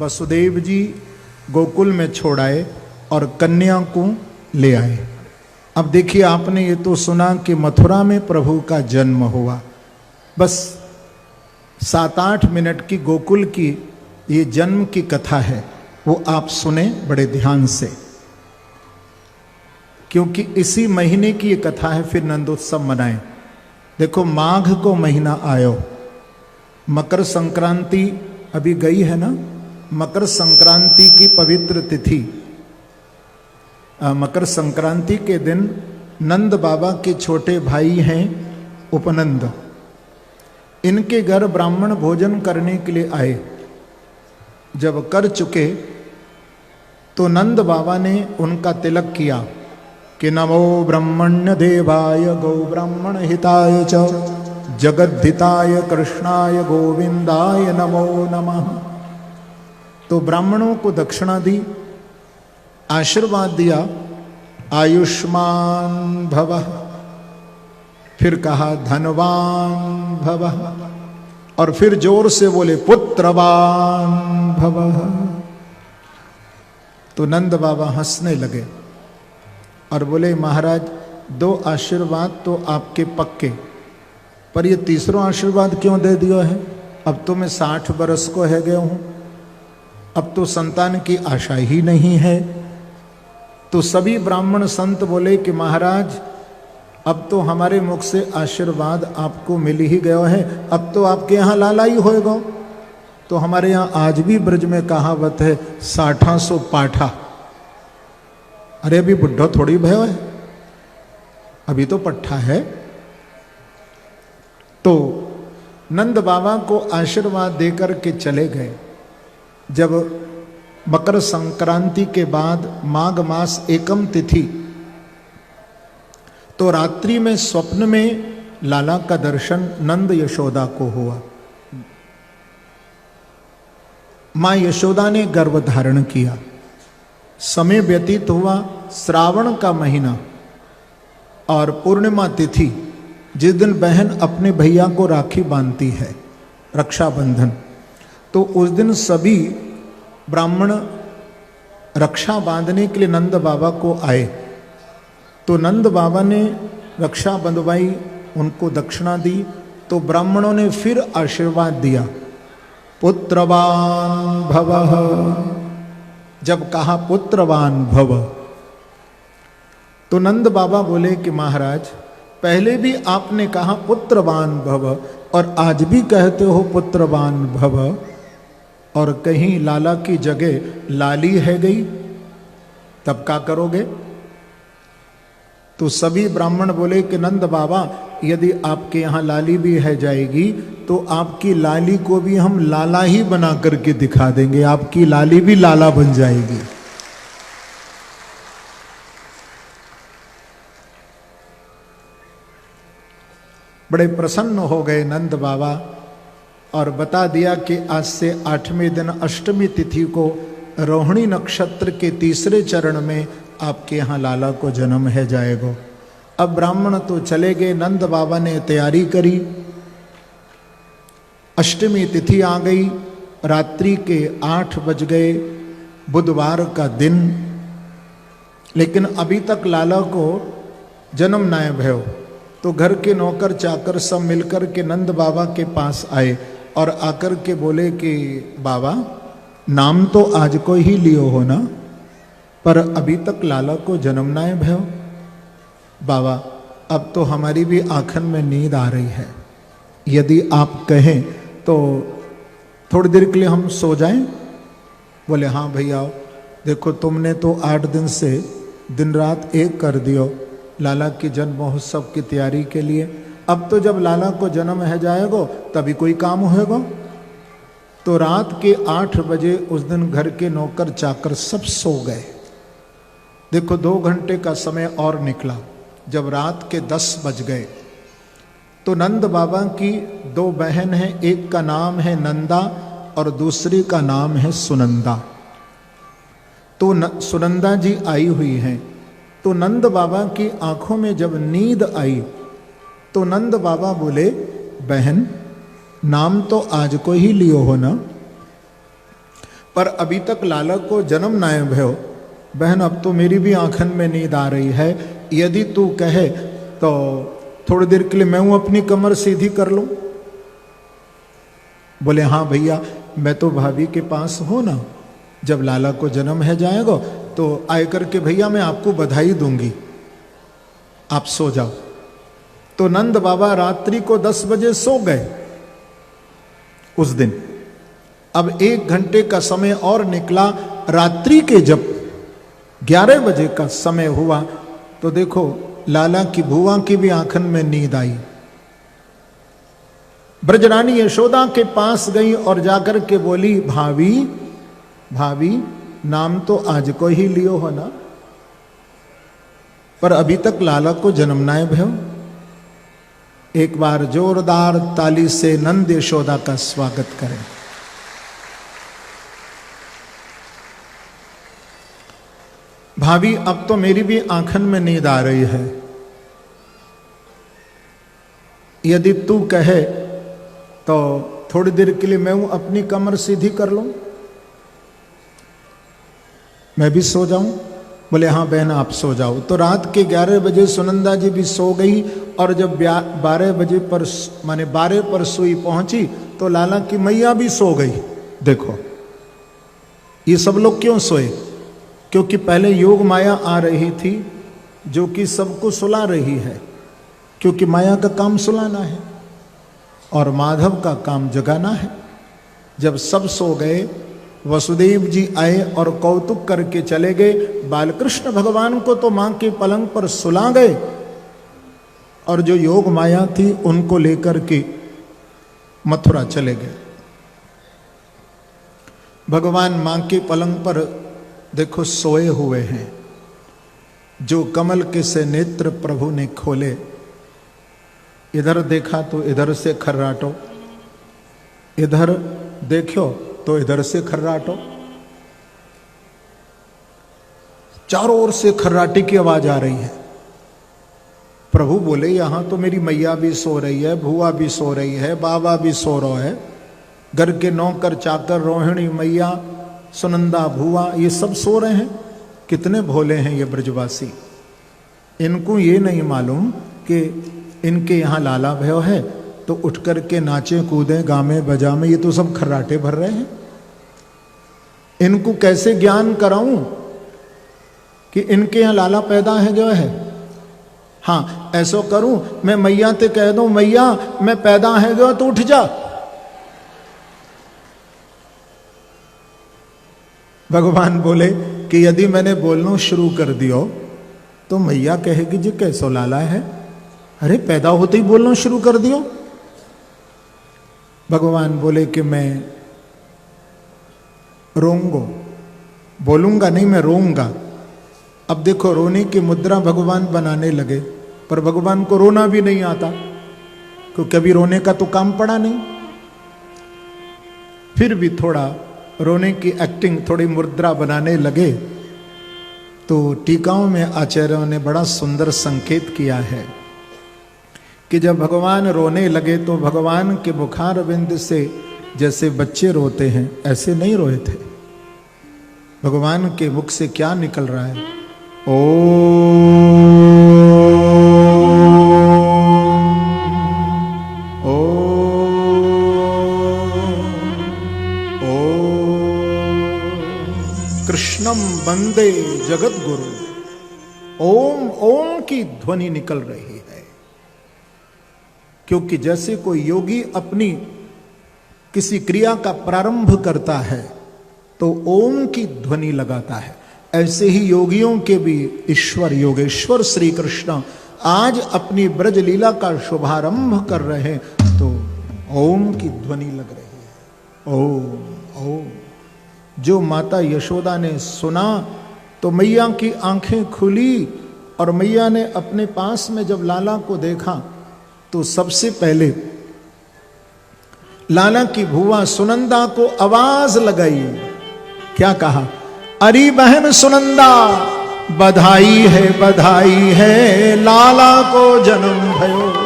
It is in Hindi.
वसुदेव जी गोकुल में छोड़ आए और कन्या को ले आए। अब देखिए, आपने ये तो सुना कि मथुरा में प्रभु का जन्म हुआ, बस 7-8 मिनट की गोकुल की ये जन्म की कथा है, वो आप सुने बड़े ध्यान से, क्योंकि इसी महीने की ये कथा है। फिर नंदोत्सव मनाएं। देखो, माघ को महीना आयो, मकर संक्रांति अभी गई है ना, मकर संक्रांति की पवित्र तिथि, मकर संक्रांति के दिन नंद बाबा के छोटे भाई हैं उपनंद, इनके घर ब्राह्मण भोजन करने के लिए आए। जब कर चुके तो नंद बाबा ने उनका तिलक किया कि नमो ब्रह्मण्य देवाय गौ ब्राह्मण हिताय च जगद्धिताय कृष्णाय गोविंदाय नमो नमः। तो ब्राह्मणों को दक्षिणा दी, आशीर्वाद दिया, आयुष्मान भवः, फिर कहा धनवान भवः, और फिर जोर से बोले पुत्रवान भवः। तो नंद बाबा हंसने लगे और बोले, महाराज 2 आशीर्वाद तो आपके पक्के, पर ये तीसरा आशीर्वाद क्यों दे दिया है? अब तो मैं 60 बरस को है गया हूं, अब तो संतान की आशा ही नहीं है। तो सभी ब्राह्मण संत बोले कि महाराज, अब तो हमारे मुख से आशीर्वाद आपको मिल ही गया है, अब तो आपके यहाँ लाला ही होएगा। तो हमारे यहाँ आज भी ब्रज में कहावत है, 60 पाठा। अरे अभी बुढ़ा थोड़ी भयो है, अभी तो पट्ठा है। तो नंद बाबा को आशीर्वाद देकर के चले गए। जब मकर संक्रांति के बाद माघ मास एकम तिथि, तो रात्रि में स्वप्न में लाला का दर्शन नंद यशोदा को हुआ। मां यशोदा ने गर्भ धारण किया। समय व्यतीत हुआ, श्रावण का महीना और पूर्णिमा तिथि, जिस दिन बहन अपने भैया को राखी बांधती है, रक्षाबंधन, तो उस दिन सभी ब्राह्मण रक्षा बांधने के लिए नंद बाबा को आए। तो नंद बाबा ने रक्षा बंधवाई, उनको दक्षिणा दी। तो ब्राह्मणों ने फिर आशीर्वाद दिया, पुत्रवान भवः। जब कहा पुत्रवान भव, तो नंद बाबा बोले कि महाराज, पहले भी आपने कहा पुत्रवान भव और आज भी कहते हो पुत्रवान भव, और कहीं लाला की जगह लाली है गई, तब क्या करोगे? तो सभी ब्राह्मण बोले कि नंद बाबा, यदि आपके यहाँ लाली भी है जाएगी तो आपकी लाली को भी हम लाला ही बना करके दिखा देंगे, आपकी लाली भी लाला बन जाएगी। बड़े प्रसन्न हो गए नंद बाबा और बता दिया कि आज से 8वें दिन अष्टमी तिथि को रोहिणी नक्षत्र के 3रे चरण में आपके यहाँ लाला को जन्म है जाएगा। अब ब्राह्मण तो चले गए, नंद बाबा ने तैयारी करी। अष्टमी तिथि आ गई, रात्रि के 8 बज गए, बुधवार का दिन, लेकिन अभी तक लाला को जन्म नाय भयो। तो घर के नौकर चाकर सब मिलकर के नंद बाबा के पास आए और आकर के बोले कि बाबा, नाम तो आज को ही लियो हो ना, पर अभी तक लाला को जन्म नाय भयो। बाबा, अब तो हमारी भी आंखन में नींद आ रही है, यदि आप कहें तो थोड़ी देर के लिए हम सो जाएं। बोले हाँ भैया, देखो तुमने तो 8 दिन से दिन रात एक कर दियो लाला की जन्म महोत्सव की तैयारी के लिए। अब तो जब लाला को जन्म है जाएगा तभी कोई काम होएगा। तो रात के 8 बजे उस दिन घर के नौकर चाकर सब सो गए। देखो 2 घंटे का समय और निकला। जब रात के 10 बज गए तो नंद बाबा की 2 बहन हैं, एक का नाम है नंदा और दूसरी का नाम है सुनंदा। तो सुनंदा जी आई हुई हैं। तो नंद बाबा की आंखों में जब नींद आई तो नंद बाबा बोले, बहन नाम तो आज को ही लियो हो ना, पर अभी तक लाला को जन्म नाय भयो। बहन अब तो मेरी भी आंखन में नींद आ रही है, यदि तू कहे तो थोड़ी देर के लिए मैं अपनी कमर सीधी कर लूं। बोले हाँ भैया, मैं तो भाभी के पास हूं ना, जब लाला को जन्म है जाएगा तो आए करके भैया मैं आपको बधाई दूंगी, आप सो जाओ। तो नंद बाबा रात्रि को 10 बजे सो गए उस दिन। अब 1 घंटे का समय और निकला, रात्रि के जब 11 बजे का समय हुआ तो देखो लाला की भुआ की भी आंखन में नींद आई। ब्रजरानी यशोदा के पास गई और जाकर के बोली, भाभी भाभी नाम तो आज को ही लियो हो ना, पर अभी तक लाला को जन्म नाय भयो। एक बार जोरदार ताली से नंद यशोदा का स्वागत करें। भाभी अब तो मेरी भी आंखन में नींद आ रही है, यदि तू कहे तो थोड़ी देर के लिए मैं अपनी कमर सीधी कर लूं, मैं भी सो जाऊं। बोले हाँ बहन आप सो जाओ। तो रात के 11 बजे सुनंदा जी भी सो गई और जब 12 बजे पर माने 12 पर सुई पहुंची तो लाला की मैया भी सो गई। देखो ये सब लोग क्यों सोए? क्योंकि पहले योग माया आ रही थी जो कि सबको सुला रही है, क्योंकि माया का काम सुलाना है और माधव का काम जगाना है। जब सब सो गए वसुदेव जी आए और कौतुक करके चले गए। बालकृष्ण भगवान को तो मां के पलंग पर सुला गए और जो योग माया थी उनको लेकर के मथुरा चले गए। भगवान मां के पलंग पर देखो सोए हुए हैं। जो कमल के से नेत्र प्रभु ने खोले, इधर देखा तो इधर से खर्राटो, इधर देखो तो इधर से खर्राटो, चारों ओर से खर्राटे की आवाज आ रही है। प्रभु बोले यहां तो मेरी मैया भी सो रही है, भुआ भी सो रही है, बाबा भी सो रहा है, घर के नौकर चाकर रोहिणी मैया सुनंदा भुआ ये सब सो रहे हैं। कितने भोले हैं ये ब्रजवासी। इनको ये नहीं मालूम कि इनके यहाँ लाला भयो है तो उठ कर के नाचे कूदे गामे बजामे, ये तो सब खर्राटे भर रहे हैं। इनको कैसे ज्ञान कराऊं कि इनके यहाँ लाला पैदा है जो है। हाँ ऐसा करूं मैं मैया ते कह दूं मैया मैं पैदा है जो तो उठ जा। भगवान बोले कि यदि मैंने बोलना शुरू कर दियो तो मैया कहेगी जी कैसो लाला है, अरे पैदा होते ही बोलना शुरू कर दियो। भगवान बोले कि मैं रोऊंगा, बोलूंगा नहीं मैं रोऊंगा। अब देखो रोने की मुद्रा भगवान बनाने लगे, पर भगवान को रोना भी नहीं आता क्योंकि कभी रोने का तो काम पड़ा नहीं। फिर भी थोड़ा रोने की एक्टिंग, थोड़ी मुद्रा बनाने लगे। तो टीकाओं में आचार्यों ने बड़ा सुंदर संकेत किया है कि जब भगवान रोने लगे तो भगवान के मुखारविंद से जैसे बच्चे रोते हैं ऐसे नहीं रोए थे। भगवान के मुख से क्या निकल रहा है? कृष्णम वंदे जगत गुरु। ओम ओम की ध्वनि निकल रही है। क्योंकि जैसे कोई योगी अपनी किसी क्रिया का प्रारंभ करता है तो ओम की ध्वनि लगाता है, ऐसे ही योगियों के भी ईश्वर योगेश्वर श्री कृष्ण आज अपनी ब्रज लीला का शुभारंभ कर रहे हैं तो ओम की ध्वनि लग रही है। ओम ओम। जो माता यशोदा ने सुना तो मैया की आंखें खुली और मैया ने अपने पास में जब लाला को देखा तो सबसे पहले लाला की भुआ सुनंदा को आवाज लगाई। क्या कहा? अरे बहन सुनंदा बधाई है लाला को जन्म भयो।